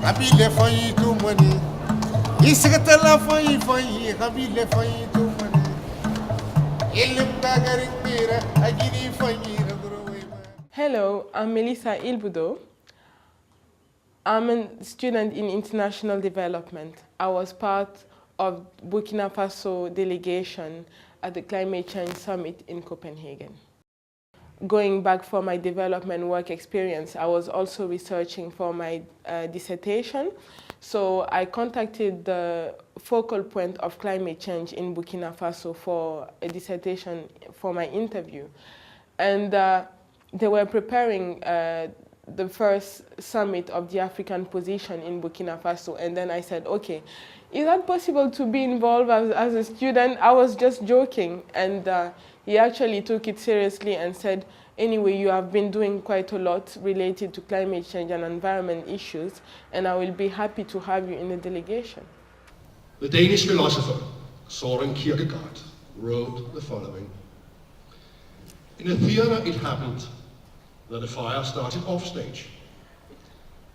Habile fanyi tu money. Isikatala fanyi. Habile fanyi tu money. Ilim dagaring mira. Agini fanyi ragurowema. Hello, I'm Melissa Ilboudo. I'm a student in international development. I was part of Burkina Faso delegation at the Climate Change Summit in Copenhagen. Going back for my development work experience, I was also researching for my dissertation. So I contacted the focal point of climate change in Burkina Faso for a dissertation for my interview. And they were preparing the first summit of the African position in Burkina Faso. And then I said, okay, is that possible to be involved as a student? I was just joking. And he actually took it seriously and said, anyway, you have been doing quite a lot related to climate change and environment issues, and I will be happy to have you in the delegation. The Danish philosopher Søren Kierkegaard wrote the following. In a theater it happened that a fire started off stage.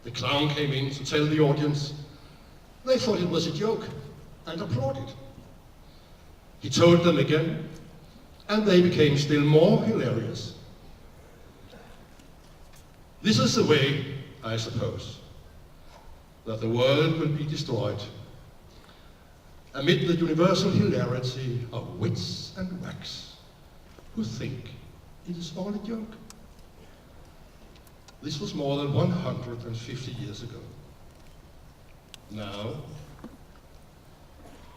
The clown came in to tell the audience. They thought it was a joke and applauded. He told them again, and they became still more hilarious. This is the way, I suppose, that the world will be destroyed amid the universal hilarity of wits and wacks who think it is all a joke. This was more than 150 years ago. Now,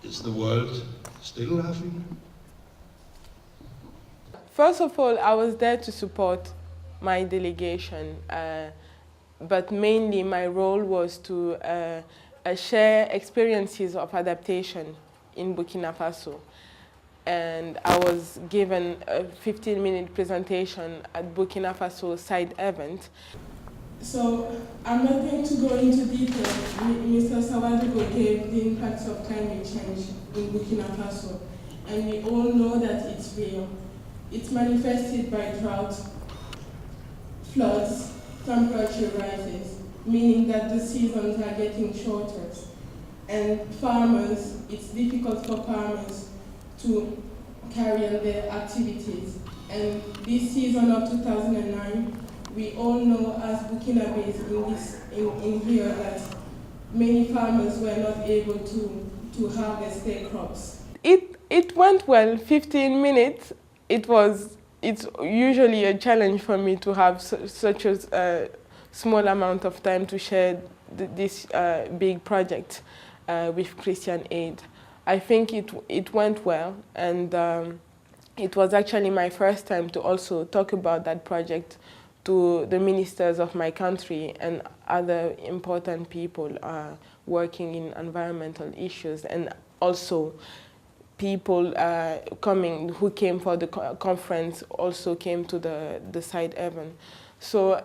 is the world still laughing? First of all, I was there to support my delegation, but mainly my role was to share experiences of adaptation in Burkina Faso. And I was given a 15-minute presentation at Burkina Faso side event. So I'm not going to go into detail. Mr. Sawadugo gave the impacts of climate change in Burkina Faso, and we all know that it's real. It's manifested by drought, floods, temperature rises, meaning that the seasons are getting shorter. And farmers, it's difficult for farmers to carry on their activities. And this season of 2009, we all know as Burkinabés in here that many farmers were not able to harvest their crops. It went well, 15 minutes. It's usually a challenge for me to have such a small amount of time to share this big project with Christian Aid. I think it went well, and it was actually my first time to also talk about that project to the ministers of my country and other important people working in environmental issues, and also people who came for the conference also came to the side event. So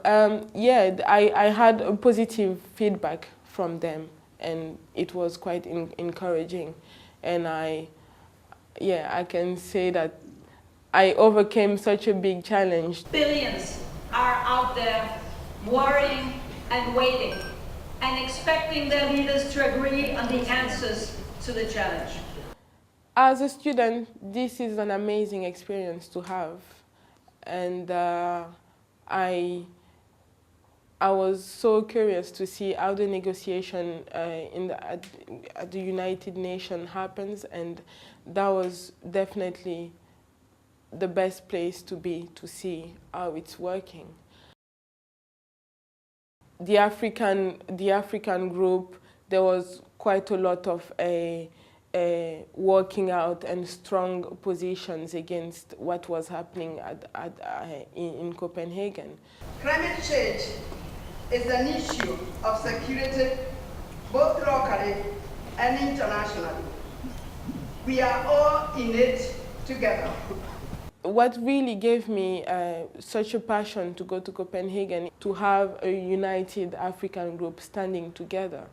yeah, I had a positive feedback from them, and it was quite encouraging. And I can say that I overcame such a big challenge. Billions are out there worrying and waiting and expecting their leaders to agree on the answers to the challenge. As a student, this is an amazing experience to have, and I was so curious to see how the negotiation at the United Nations happens, and that was definitely the best place to be to see how it's working. The African group, there was quite a lot of working out and strong positions against what was happening in Copenhagen. Climate change is an issue of security both locally and internationally. We are all in it together. What really gave me such a passion to go to Copenhagen, to have a united African group standing together.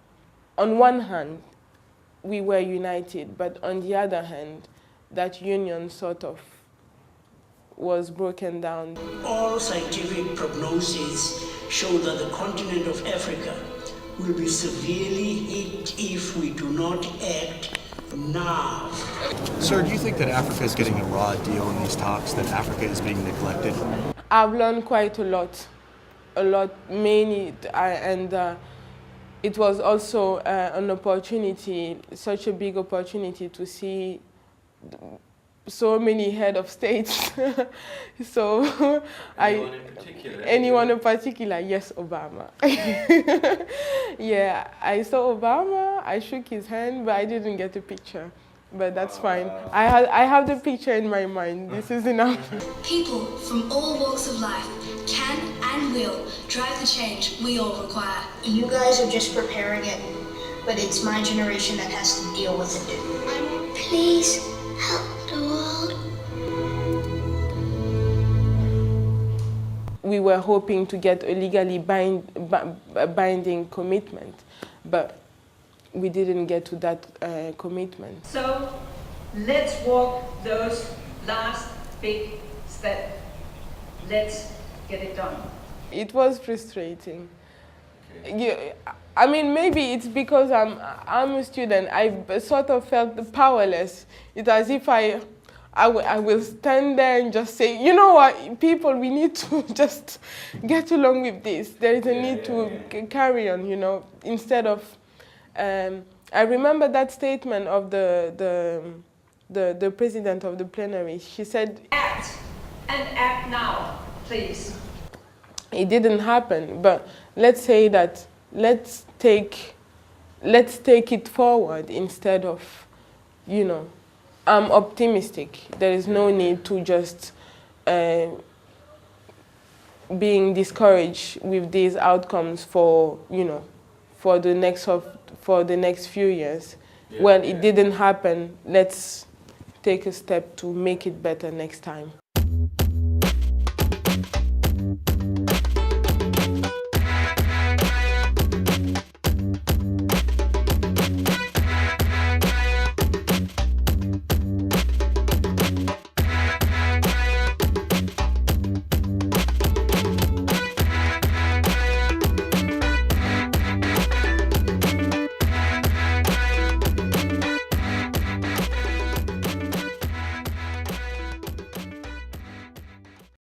On one hand, we were united, but on the other hand, that union sort of was broken down. All scientific prognoses show that the continent of Africa will be severely hit if we do not act now. Sir, do you think that Africa is getting a raw deal in these talks, that Africa is being neglected? I've learned quite a lot, many, and it was also an opportunity, such a big opportunity to see so many head of states. So anyone in particular? Yes, Obama. Yeah, I saw Obama, I shook his hand, but I didn't get a picture. But that's fine. I have the picture in my mind. This is enough. People from all walks of life can and will drive the change we all require. You guys are just preparing it, but it's my generation that has to deal with it. Please help the world. We were hoping to get a legally binding commitment, but we didn't get to that commitment. So let's walk those last big steps. Let's get it done. It was frustrating. I mean, maybe it's because I'm a student. I sort of felt powerless. It's as if I will stand there and just say, you know what, people, we need to just get along with this. There is a need to carry on, you know, instead of. I remember that statement of the president of the plenary. She said, "Act, and act now, please." It didn't happen, but let's say that let's take it forward instead of, you know, I'm optimistic. There is no need to just being discouraged with these outcomes for, you know, for the next few years. Well, it didn't happen. Let's take a step to make it better next time.